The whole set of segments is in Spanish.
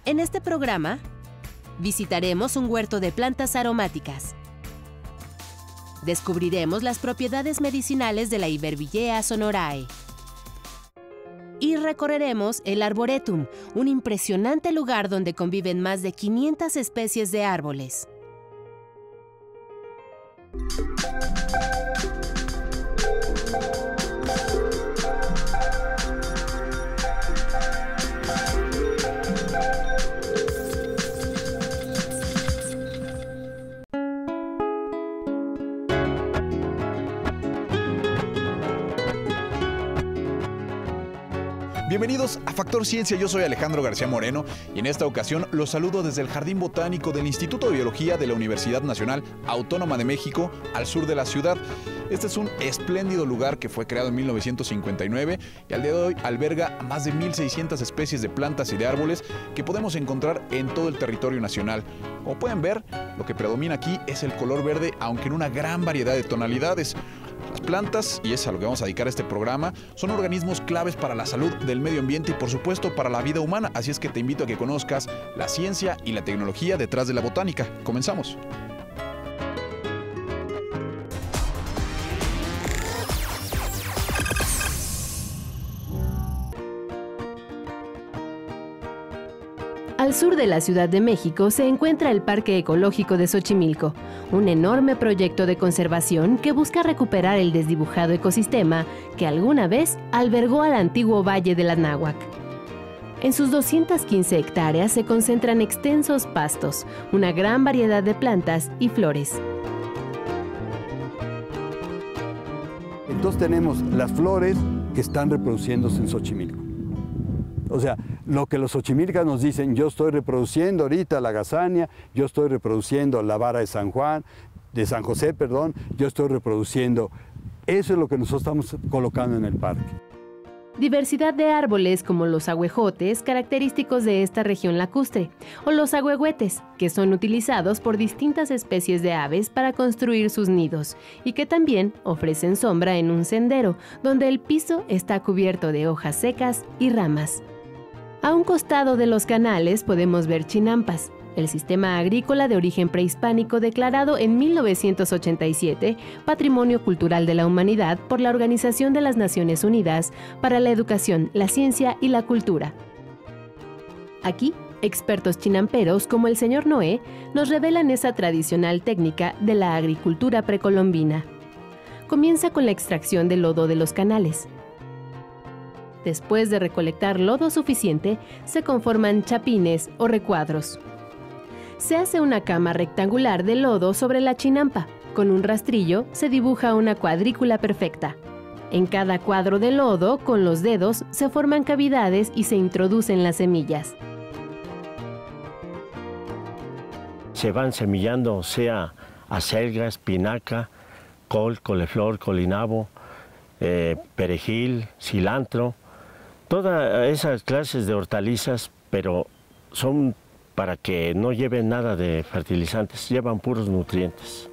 En este programa, visitaremos un huerto de plantas aromáticas. Descubriremos las propiedades medicinales de la Ibervillea sonorae. Y recorreremos el Arboretum, un impresionante lugar donde conviven más de 500 especies de árboles. Bienvenidos a Factor Ciencia, yo soy Alejandro García Moreno y en esta ocasión los saludo desde el Jardín Botánico del Instituto de Biología de la Universidad Nacional Autónoma de México, al sur de la ciudad. Este es un espléndido lugar que fue creado en 1959 y al día de hoy alberga más de 1,600 especies de plantas y de árboles que podemos encontrar en todo el territorio nacional. Como pueden ver, lo que predomina aquí es el color verde, aunque en una gran variedad de tonalidades. Las plantas, y es a lo que vamos a dedicar este programa, son organismos claves para la salud del medio ambiente y por supuesto para la vida humana, así es que te invito a que conozcas la ciencia y la tecnología detrás de la botánica. Comenzamos. Al sur de la Ciudad de México se encuentra el Parque Ecológico de Xochimilco, un enorme proyecto de conservación que busca recuperar el desdibujado ecosistema que alguna vez albergó al antiguo Valle del Anáhuac. En sus 215 hectáreas se concentran extensos pastos, una gran variedad de plantas y flores. Entonces tenemos las flores que están reproduciéndose en Xochimilco. O sea, lo que los xochimilcas nos dicen, yo estoy reproduciendo ahorita la gazania, yo estoy reproduciendo la vara de San José, yo estoy reproduciendo. Eso es lo que nosotros estamos colocando en el parque. Diversidad de árboles como los ahuejotes, característicos de esta región lacustre, o los ahuehuetes, que son utilizados por distintas especies de aves para construir sus nidos, y que también ofrecen sombra en un sendero, donde el piso está cubierto de hojas secas y ramas. A un costado de los canales podemos ver chinampas, el sistema agrícola de origen prehispánico declarado en 1987 Patrimonio Cultural de la Humanidad por la Organización de las Naciones Unidas para la Educación, la Ciencia y la Cultura. Aquí, expertos chinamperos como el señor Noé nos revelan esa tradicional técnica de la agricultura precolombina. Comienza con la extracción del lodo de los canales. Después de recolectar lodo suficiente, se conforman chapines o recuadros. Se hace una cama rectangular de lodo sobre la chinampa. Con un rastrillo se dibuja una cuadrícula perfecta. En cada cuadro de lodo, con los dedos, se forman cavidades y se introducen las semillas. Se van semillando, sea acelga, espinaca, col, coliflor, colinabo, perejil, cilantro, todas esas clases de hortalizas, pero son para que no lleven nada de fertilizantes, llevan puros nutrientes.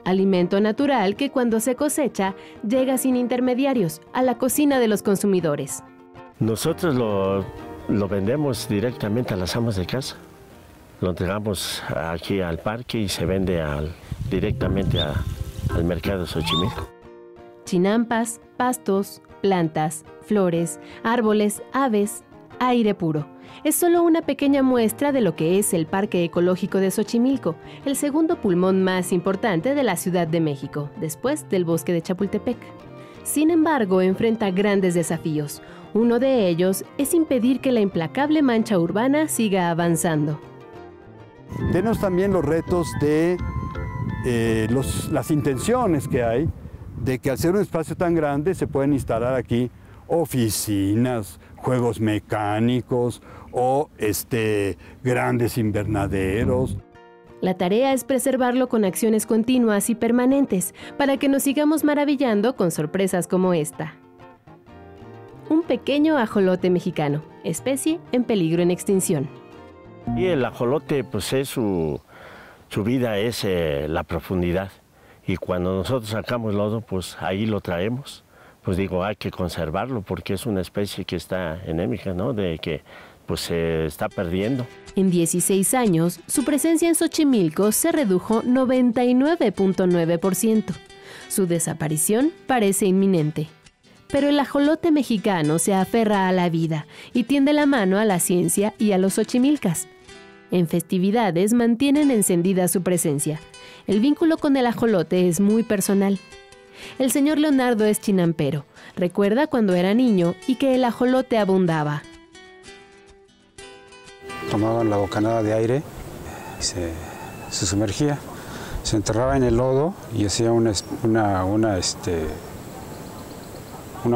Alimento natural que cuando se cosecha llega sin intermediarios a la cocina de los consumidores. Nosotros lo vendemos directamente a las amas de casa. Lo entregamos aquí al parque y se vende directamente al mercado de Xochimilco. Chinampas, pastos, plantas, flores, árboles, aves, aire puro. Es solo una pequeña muestra de lo que es el Parque Ecológico de Xochimilco, el segundo pulmón más importante de la Ciudad de México, después del bosque de Chapultepec. Sin embargo, enfrenta grandes desafíos. Uno de ellos es impedir que la implacable mancha urbana siga avanzando. Tenemos también los retos de las intenciones que hay, de que al ser un espacio tan grande se pueden instalar aquí oficinas, juegos mecánicos o grandes invernaderos. La tarea es preservarlo con acciones continuas y permanentes para que nos sigamos maravillando con sorpresas como esta. Un pequeño ajolote mexicano, especie en peligro en extinción. Y el ajolote, pues su vida es la profundidad. Y cuando nosotros sacamos lodo, pues ahí lo traemos. Pues digo, hay que conservarlo porque es una especie que está endémica, ¿no? De que pues se está perdiendo. En 16 años, su presencia en Xochimilco se redujo 99.9%. Su desaparición parece inminente. Pero el ajolote mexicano se aferra a la vida y tiende la mano a la ciencia y a los xochimilcas. En festividades mantienen encendida su presencia. El vínculo con el ajolote es muy personal. El señor Leonardo es chinampero. Recuerda cuando era niño y que el ajolote abundaba. Tomaban la bocanada de aire, se sumergía, se enterraba en el lodo y hacía una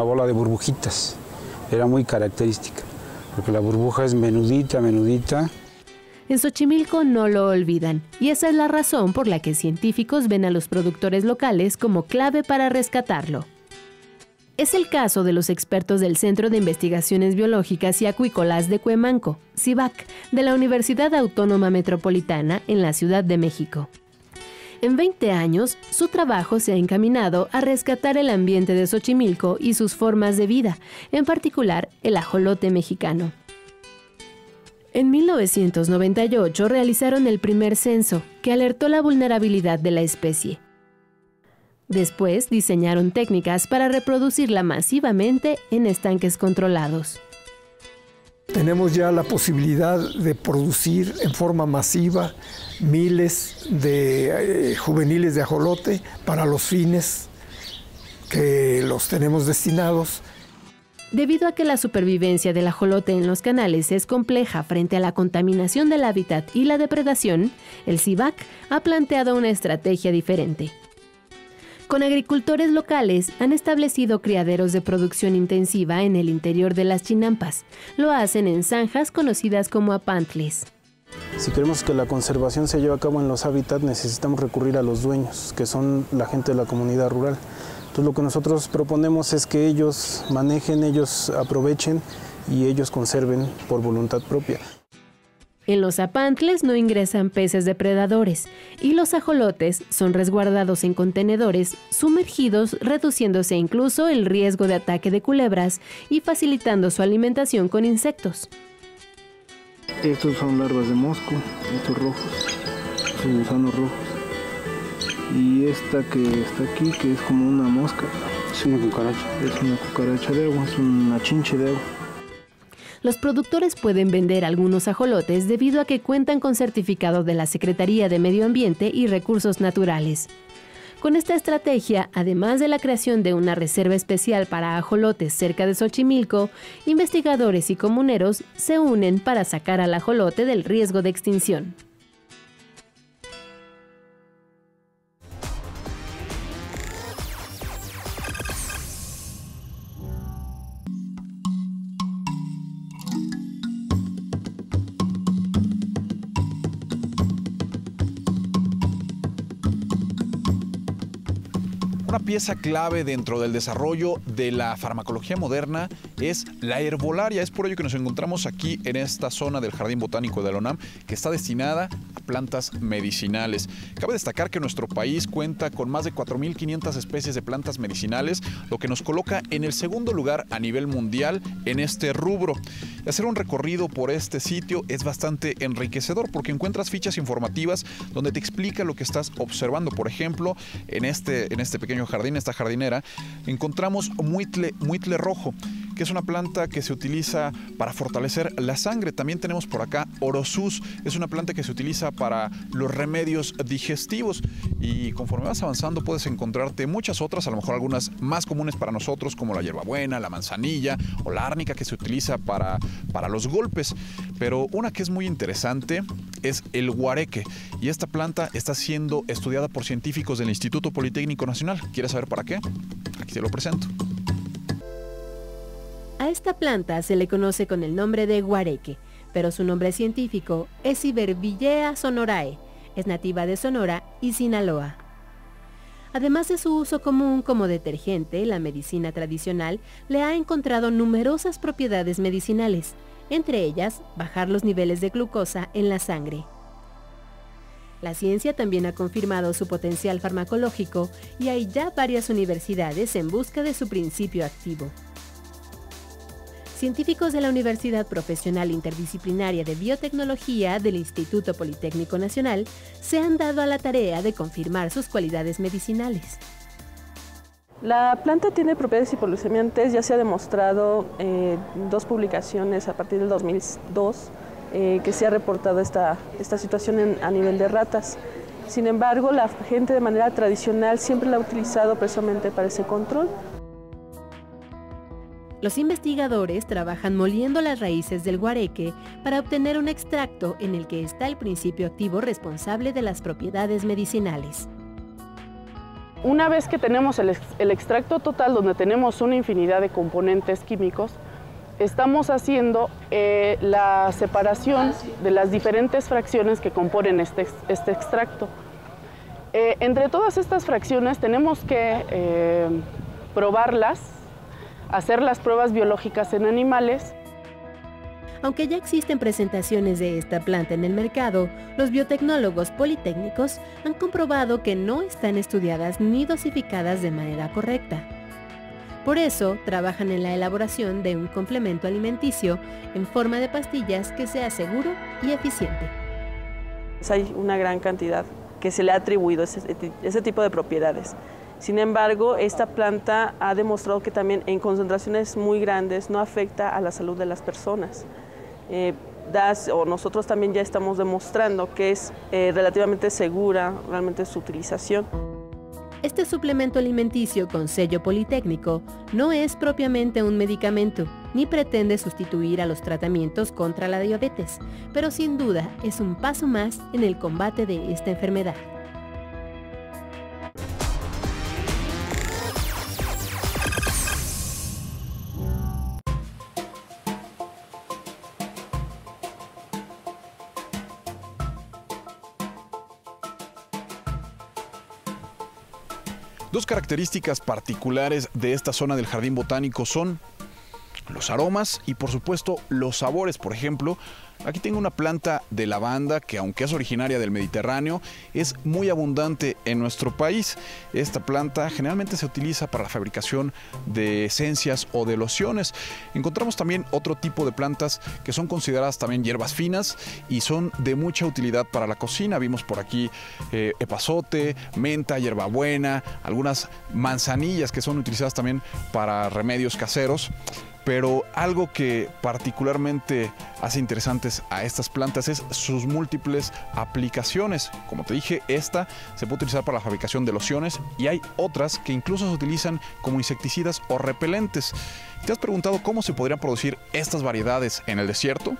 bola de burbujitas. Era muy característica, porque la burbuja es menudita, menudita. En Xochimilco no lo olvidan, y esa es la razón por la que científicos ven a los productores locales como clave para rescatarlo. Es el caso de los expertos del Centro de Investigaciones Biológicas y Acuícolas de Cuemanco, CIBAC, de la Universidad Autónoma Metropolitana en la Ciudad de México. En 20 años, su trabajo se ha encaminado a rescatar el ambiente de Xochimilco y sus formas de vida, en particular el ajolote mexicano. En 1998 realizaron el primer censo, que alertó la vulnerabilidad de la especie. Después diseñaron técnicas para reproducirla masivamente en estanques controlados. Tenemos ya la posibilidad de producir en forma masiva miles de juveniles de ajolote para los fines que los tenemos destinados. Debido a que la supervivencia del ajolote en los canales es compleja frente a la contaminación del hábitat y la depredación, el CIBAC ha planteado una estrategia diferente. Con agricultores locales han establecido criaderos de producción intensiva en el interior de las chinampas. Lo hacen en zanjas conocidas como apantles. Si queremos que la conservación se lleve a cabo en los hábitats, necesitamos recurrir a los dueños, que son la gente de la comunidad rural. Entonces, lo que nosotros proponemos es que ellos manejen, ellos aprovechen y ellos conserven por voluntad propia. En los apantles no ingresan peces depredadores y los ajolotes son resguardados en contenedores sumergidos, reduciéndose incluso el riesgo de ataque de culebras y facilitando su alimentación con insectos. Estos son larvas de mosco, estos rojos, estos gusanos rojos. Y esta que está aquí, que es como una mosca. Es una cucaracha. Es una cucaracha de agua, es una chinche de agua. Los productores pueden vender algunos ajolotes debido a que cuentan con certificado de la Secretaría de Medio Ambiente y Recursos Naturales. Con esta estrategia, además de la creación de una reserva especial para ajolotes cerca de Xochimilco, investigadores y comuneros se unen para sacar al ajolote del riesgo de extinción. Una pieza clave dentro del desarrollo de la farmacología moderna es la herbolaria. Es por ello que nos encontramos aquí en esta zona del Jardín Botánico de la UNAM, que está destinada a plantas medicinales. Cabe destacar que nuestro país cuenta con más de 4.500 especies de plantas medicinales, lo que nos coloca en el segundo lugar a nivel mundial en este rubro. Y hacer un recorrido por este sitio es bastante enriquecedor porque encuentras fichas informativas donde te explica lo que estás observando. Por ejemplo, en este pequeño jardín, esta jardinera, encontramos muitle rojo, que es una planta que se utiliza para fortalecer la sangre. También tenemos por acá Orosus, es una planta que se utiliza para los remedios digestivos, y conforme vas avanzando puedes encontrarte muchas otras, a lo mejor algunas más comunes para nosotros, como la hierbabuena, la manzanilla o la árnica, que se utiliza para los golpes. Pero una que es muy interesante es el guareque, y esta planta está siendo estudiada por científicos del Instituto Politécnico Nacional. ¿Quieres saber para qué? Aquí te lo presento. A esta planta se le conoce con el nombre de guareque, pero su nombre científico es Ibervillea sonorae. Es nativa de Sonora y Sinaloa. Además de su uso común como detergente, la medicina tradicional le ha encontrado numerosas propiedades medicinales, entre ellas bajar los niveles de glucosa en la sangre. La ciencia también ha confirmado su potencial farmacológico y hay ya varias universidades en busca de su principio activo. Científicos de la Universidad Profesional Interdisciplinaria de Biotecnología del Instituto Politécnico Nacional se han dado a la tarea de confirmar sus cualidades medicinales. La planta tiene propiedades hipoglucemiantes, ya se ha demostrado en 2 publicaciones a partir del 2002 que se ha reportado esta situación a nivel de ratas. Sin embargo, la gente de manera tradicional siempre la ha utilizado precisamente para ese control. Los investigadores trabajan moliendo las raíces del guareque para obtener un extracto en el que está el principio activo responsable de las propiedades medicinales. Una vez que tenemos el extracto total, donde tenemos una infinidad de componentes químicos, estamos haciendo la separación de las diferentes fracciones que componen este extracto. Entre todas estas fracciones tenemos que probarlas, hacer las pruebas biológicas en animales. Aunque ya existen presentaciones de esta planta en el mercado, los biotecnólogos politécnicos han comprobado que no están estudiadas ni dosificadas de manera correcta. Por eso, trabajan en la elaboración de un complemento alimenticio en forma de pastillas que sea seguro y eficiente. Hay una gran cantidad que se le ha atribuido ese tipo de propiedades. Sin embargo, esta planta ha demostrado que también en concentraciones muy grandes no afecta a la salud de las personas. Nosotros también ya estamos demostrando que es relativamente segura realmente su utilización. Este suplemento alimenticio con sello politécnico no es propiamente un medicamento, ni pretende sustituir a los tratamientos contra la diabetes, pero sin duda es un paso más en el combate de esta enfermedad. Dos características particulares de esta zona del Jardín Botánico son los aromas y, por supuesto, los sabores. Por ejemplo, aquí tengo una planta de lavanda que, aunque es originaria del Mediterráneo, es muy abundante en nuestro país. Esta planta generalmente se utiliza para la fabricación de esencias o de lociones. Encontramos también otro tipo de plantas que son consideradas también hierbas finas y son de mucha utilidad para la cocina. Vimos por aquí epazote, menta, hierbabuena, algunas manzanillas que son utilizadas también para remedios caseros. Pero algo que particularmente hace interesantes a estas plantas es sus múltiples aplicaciones. Como te dije, esta se puede utilizar para la fabricación de lociones y hay otras que incluso se utilizan como insecticidas o repelentes. ¿Te has preguntado cómo se podrían producir estas variedades en el desierto?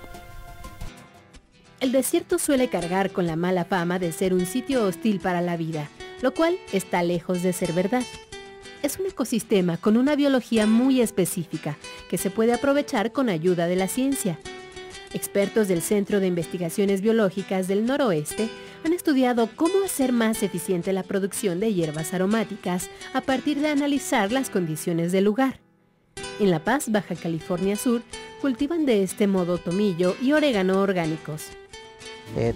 El desierto suele cargar con la mala fama de ser un sitio hostil para la vida, lo cual está lejos de ser verdad. Es un ecosistema con una biología muy específica que se puede aprovechar con ayuda de la ciencia. Expertos del Centro de Investigaciones Biológicas del Noroeste han estudiado cómo hacer más eficiente la producción de hierbas aromáticas a partir de analizar las condiciones del lugar. En La Paz, Baja California Sur, cultivan de este modo tomillo y orégano orgánicos.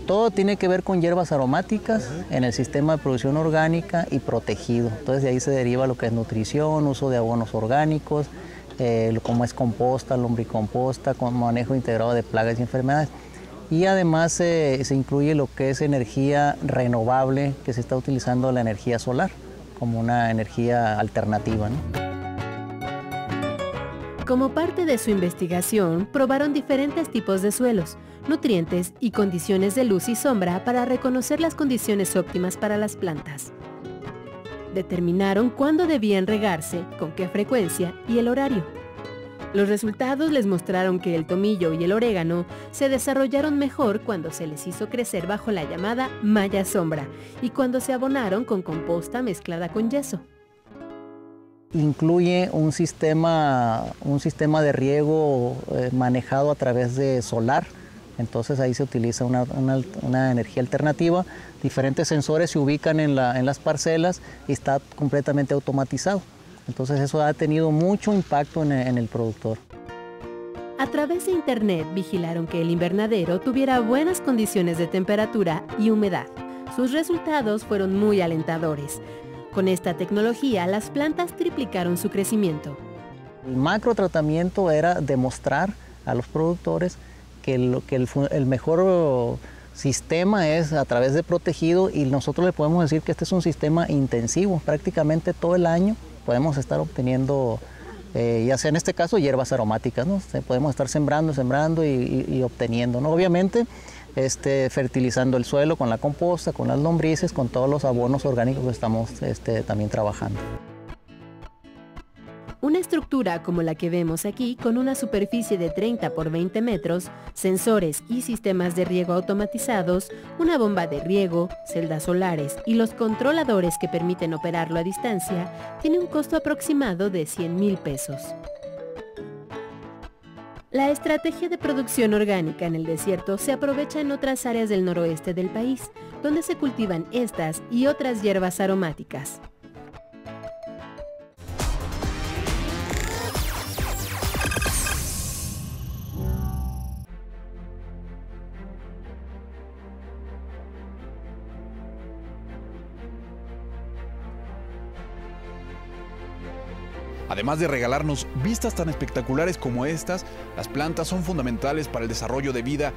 Todo tiene que ver con hierbas aromáticas en el sistema de producción orgánica y protegido. Entonces de ahí se deriva lo que es nutrición, uso de abonos orgánicos, como es composta, lombricomposta, con manejo integrado de plagas y enfermedades. Y además se incluye lo que es energía renovable, que se está utilizando la energía solar como una energía alternativa, ¿no? Como parte de su investigación, probaron diferentes tipos de suelos, nutrientes y condiciones de luz y sombra para reconocer las condiciones óptimas para las plantas. Determinaron cuándo debían regarse, con qué frecuencia y el horario. Los resultados les mostraron que el tomillo y el orégano se desarrollaron mejor cuando se les hizo crecer bajo la llamada malla sombra y cuando se abonaron con composta mezclada con yeso. Incluye un sistema de riego manejado a través de solar. Entonces ahí se utiliza una energía alternativa. Diferentes sensores se ubican en las parcelas y está completamente automatizado. Entonces eso ha tenido mucho impacto en el productor. A través de internet vigilaron que el invernadero tuviera buenas condiciones de temperatura y humedad. Sus resultados fueron muy alentadores. Con esta tecnología, las plantas triplicaron su crecimiento. El macro tratamiento era demostrar a los productores que el mejor sistema es a través de protegido, y nosotros le podemos decir que este es un sistema intensivo. Prácticamente todo el año podemos estar obteniendo, ya sea en este caso hierbas aromáticas, ¿no? Podemos estar sembrando y obteniendo, ¿no? Obviamente fertilizando el suelo con la composta, con las lombrices, con todos los abonos orgánicos que estamos también trabajando. Una estructura como la que vemos aquí, con una superficie de 30 por 20 metros, sensores y sistemas de riego automatizados, una bomba de riego, celdas solares y los controladores que permiten operarlo a distancia, tiene un costo aproximado de 100,000 pesos. La estrategia de producción orgánica en el desierto se aprovecha en otras áreas del noroeste del país, donde se cultivan estas y otras hierbas aromáticas. Además de regalarnos vistas tan espectaculares como estas, las plantas son fundamentales para el desarrollo de vida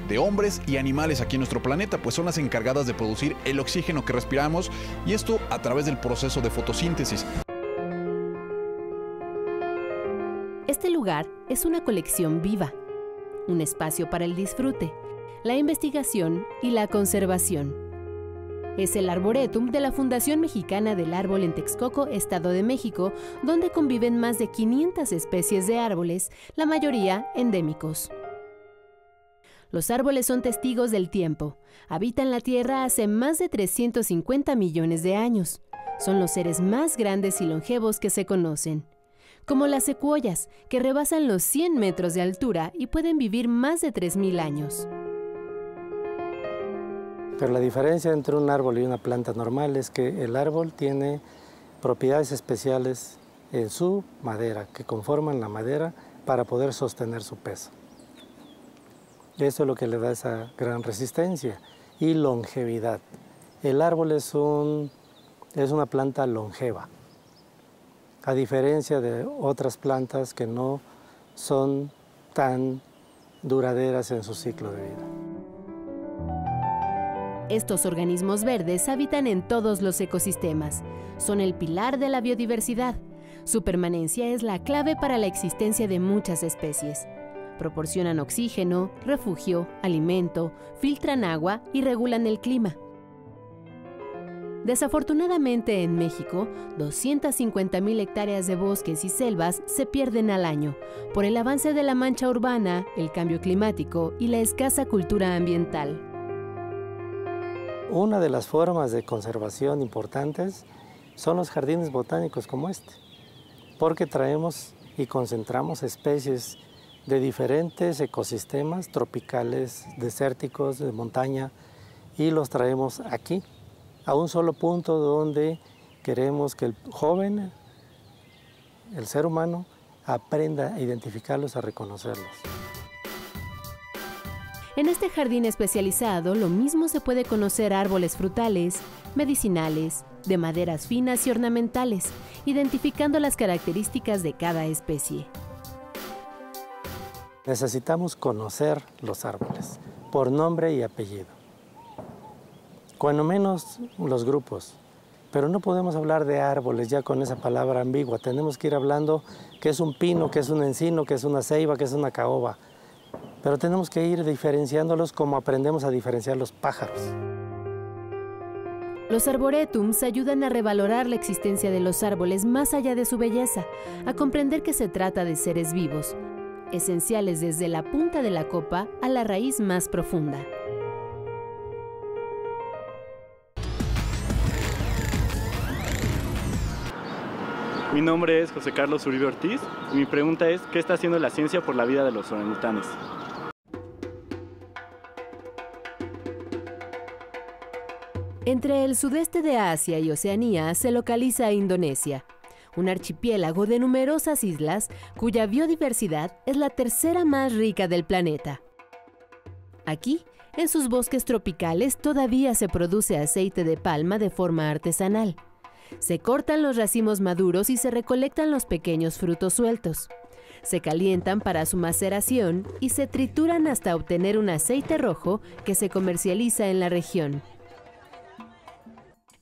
de hombres y animales aquí en nuestro planeta, pues son las encargadas de producir el oxígeno que respiramos, y esto a través del proceso de fotosíntesis. Este lugar es una colección viva, un espacio para el disfrute, la investigación y la conservación. Es el Arboretum de la Fundación Mexicana del Árbol en Texcoco, Estado de México, donde conviven más de 500 especies de árboles, la mayoría endémicos. Los árboles son testigos del tiempo. Habitan la Tierra hace más de 350 millones de años. Son los seres más grandes y longevos que se conocen. Como las secuoyas, que rebasan los 100 metros de altura y pueden vivir más de 3,000 años. Pero la diferencia entre un árbol y una planta normal es que el árbol tiene propiedades especiales en su madera, que conforman la madera para poder sostener su peso. Eso es lo que le da esa gran resistencia y longevidad. El árbol es una planta longeva, a diferencia de otras plantas que no son tan duraderas en su ciclo de vida. Estos organismos verdes habitan en todos los ecosistemas. Son el pilar de la biodiversidad. Su permanencia es la clave para la existencia de muchas especies. Proporcionan oxígeno, refugio, alimento, filtran agua y regulan el clima. Desafortunadamente en México, 250,000 hectáreas de bosques y selvas se pierden al año por el avance de la mancha urbana, el cambio climático y la escasa cultura ambiental. Una de las formas de conservación importantes son los jardines botánicos como este, porque traemos y concentramos especies de diferentes ecosistemas tropicales, desérticos, de montaña, y los traemos aquí, a un solo punto donde queremos que el joven, el ser humano, aprenda a identificarlos, a reconocerlos. En este jardín especializado, lo mismo se puede conocer árboles frutales, medicinales, de maderas finas y ornamentales, identificando las características de cada especie. Necesitamos conocer los árboles, por nombre y apellido. Cuando menos los grupos, pero no podemos hablar de árboles ya con esa palabra ambigua. Tenemos que ir hablando qué es un pino, qué es un encino, qué es una ceiba, qué es una caoba. Pero tenemos que ir diferenciándolos como aprendemos a diferenciar los pájaros. Los arboretums ayudan a revalorar la existencia de los árboles más allá de su belleza, a comprender que se trata de seres vivos, esenciales desde la punta de la copa a la raíz más profunda. Mi nombre es José Carlos Uribe Ortiz y mi pregunta es, ¿qué está haciendo la ciencia por la vida de los orangutanes? Entre el sudeste de Asia y Oceanía se localiza Indonesia, un archipiélago de numerosas islas cuya biodiversidad es la tercera más rica del planeta. Aquí, en sus bosques tropicales, todavía se produce aceite de palma de forma artesanal. Se cortan los racimos maduros y se recolectan los pequeños frutos sueltos. Se calientan para su maceración y se trituran hasta obtener un aceite rojo que se comercializa en la región.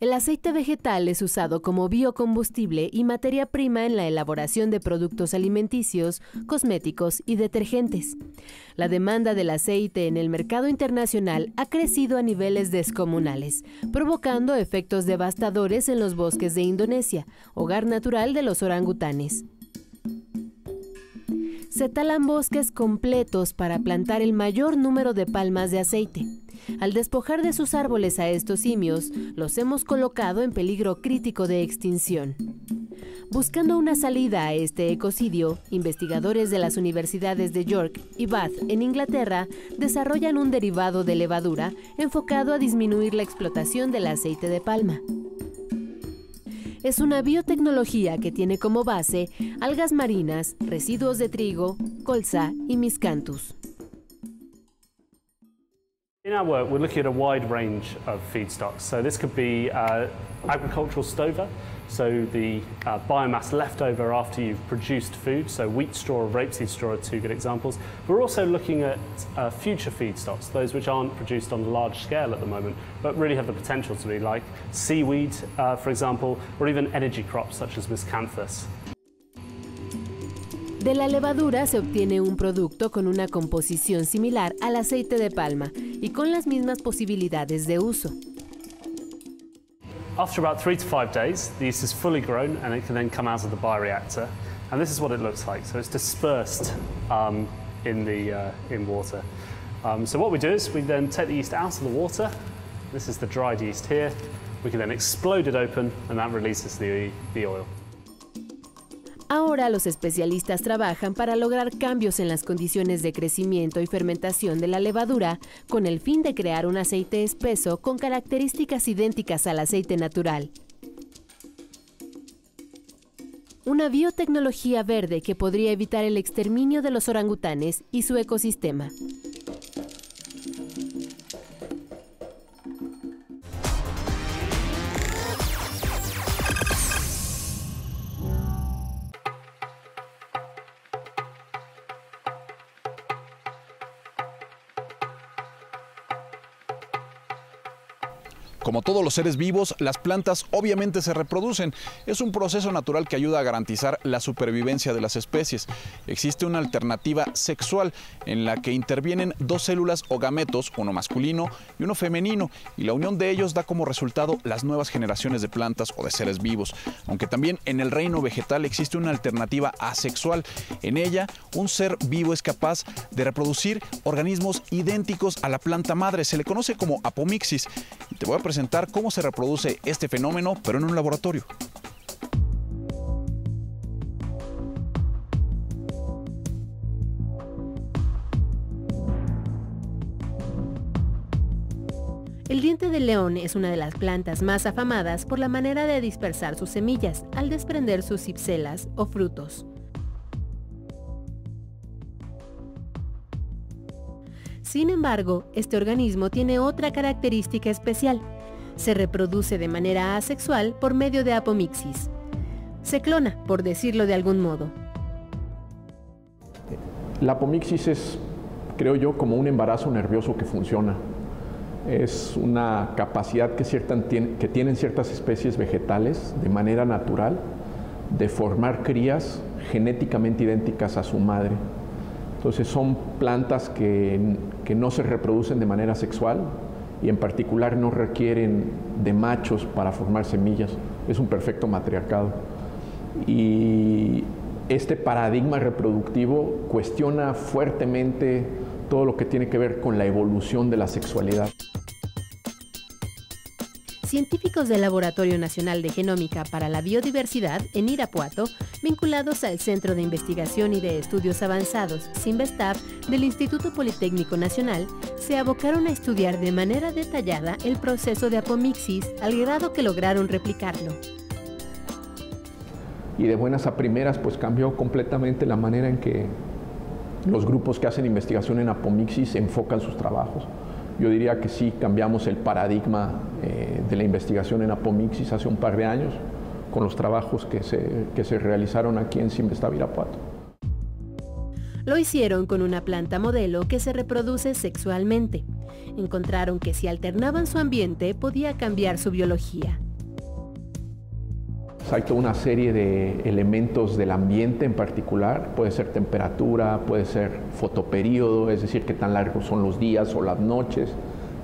El aceite vegetal es usado como biocombustible y materia prima en la elaboración de productos alimenticios, cosméticos y detergentes. La demanda del aceite en el mercado internacional ha crecido a niveles descomunales, provocando efectos devastadores en los bosques de Indonesia, hogar natural de los orangutanes. Se talan bosques completos para plantar el mayor número de palmas de aceite. Al despojar de sus árboles a estos simios, los hemos colocado en peligro crítico de extinción. Buscando una salida a este ecocidio, investigadores de las universidades de York y Bath en Inglaterra desarrollan un derivado de levadura enfocado a disminuir la explotación del aceite de palma. Es una biotecnología que tiene como base algas marinas, residuos de trigo, colza y miscanthus. In our work, we're looking at a wide range of feedstocks. So this could be agricultural stover, so the biomass left over after you've produced food, so wheat straw or rapeseed straw are two good examples. We're also looking at future feedstocks, those which aren't produced on a large scale at the moment, but really have the potential to be, like seaweed, for example, or even energy crops such as miscanthus. De la levadura se obtiene un producto con una composición similar al aceite de palma y con las mismas posibilidades de uso. After about 3 to 5 days, the yeast is fully grown and it can then come out of the bioreactor. And this is what it looks like. So it's dispersed in water. So what we do is we then take the yeast out of the water. This is the dried yeast here. We can then explode it open and that releases the oil. Ahora los especialistas trabajan para lograr cambios en las condiciones de crecimiento y fermentación de la levadura con el fin de crear un aceite espeso con características idénticas al aceite natural. Una biotecnología verde que podría evitar el exterminio de los orangutanes y su ecosistema. Como todos los seres vivos, las plantas obviamente se reproducen. Es un proceso natural que ayuda a garantizar la supervivencia de las especies. Existe una alternativa sexual en la que intervienen dos células o gametos, uno masculino y uno femenino, y la unión de ellos da como resultado las nuevas generaciones de plantas o de seres vivos. Aunque también en el reino vegetal existe una alternativa asexual. En ella, un ser vivo es capaz de reproducir organismos idénticos a la planta madre. Se le conoce como apomixis. Y te voy a presentar cómo se reproduce este fenómeno, pero en un laboratorio. El diente de león es una de las plantas más afamadas por la manera de dispersar sus semillas al desprender sus cipselas o frutos. Sin embargo, este organismo tiene otra característica especial. Se reproduce de manera asexual por medio de apomixis. Se clona, por decirlo de algún modo. La apomixis es, creo yo, como un embarazo nervioso que funciona. Es una capacidad que tienen ciertas especies vegetales de manera natural de formar crías genéticamente idénticas a su madre. Entonces son plantas que no se reproducen de manera sexual y en particular no requieren de machos para formar semillas. Es un perfecto matriarcado. Y este paradigma reproductivo cuestiona fuertemente todo lo que tiene que ver con la evolución de la sexualidad. Científicos del Laboratorio Nacional de Genómica para la Biodiversidad en Irapuato, vinculados al Centro de Investigación y de Estudios Avanzados, CINVESTAB, del Instituto Politécnico Nacional, se abocaron a estudiar de manera detallada el proceso de apomixis al grado que lograron replicarlo. Y de buenas a primeras, pues cambió completamente la manera en que los grupos que hacen investigación en apomixis enfocan sus trabajos. Yo diría que sí cambiamos el paradigma de la investigación en apomixis hace un par de años con los trabajos que se realizaron aquí en Simvestab, Irapuato. Lo hicieron con una planta modelo que se reproduce sexualmente. Encontraron que si alternaban su ambiente podía cambiar su biología. Hay toda una serie de elementos del ambiente en particular, puede ser temperatura, puede ser fotoperíodo, es decir, qué tan largos son los días o las noches,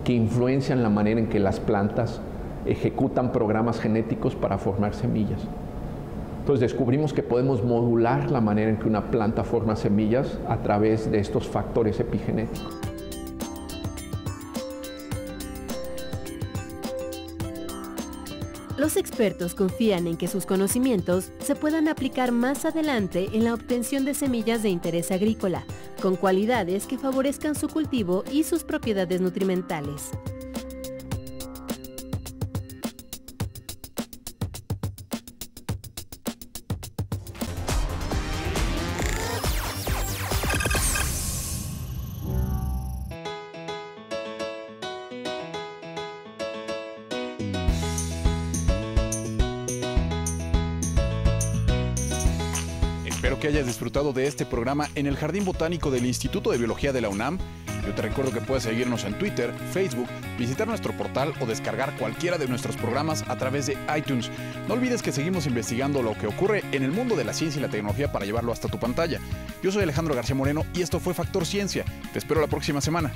que influencian la manera en que las plantas ejecutan programas genéticos para formar semillas. Entonces descubrimos que podemos modular la manera en que una planta forma semillas a través de estos factores epigenéticos. Los expertos confían en que sus conocimientos se puedan aplicar más adelante en la obtención de semillas de interés agrícola, con cualidades que favorezcan su cultivo y sus propiedades nutrimentales. Espero que hayas disfrutado de este programa en el Jardín Botánico del Instituto de Biología de la UNAM. Yo te recuerdo que puedes seguirnos en Twitter, Facebook, visitar nuestro portal o descargar cualquiera de nuestros programas a través de iTunes. No olvides que seguimos investigando lo que ocurre en el mundo de la ciencia y la tecnología para llevarlo hasta tu pantalla. Yo soy Alejandro García Moreno y esto fue Factor Ciencia. Te espero la próxima semana.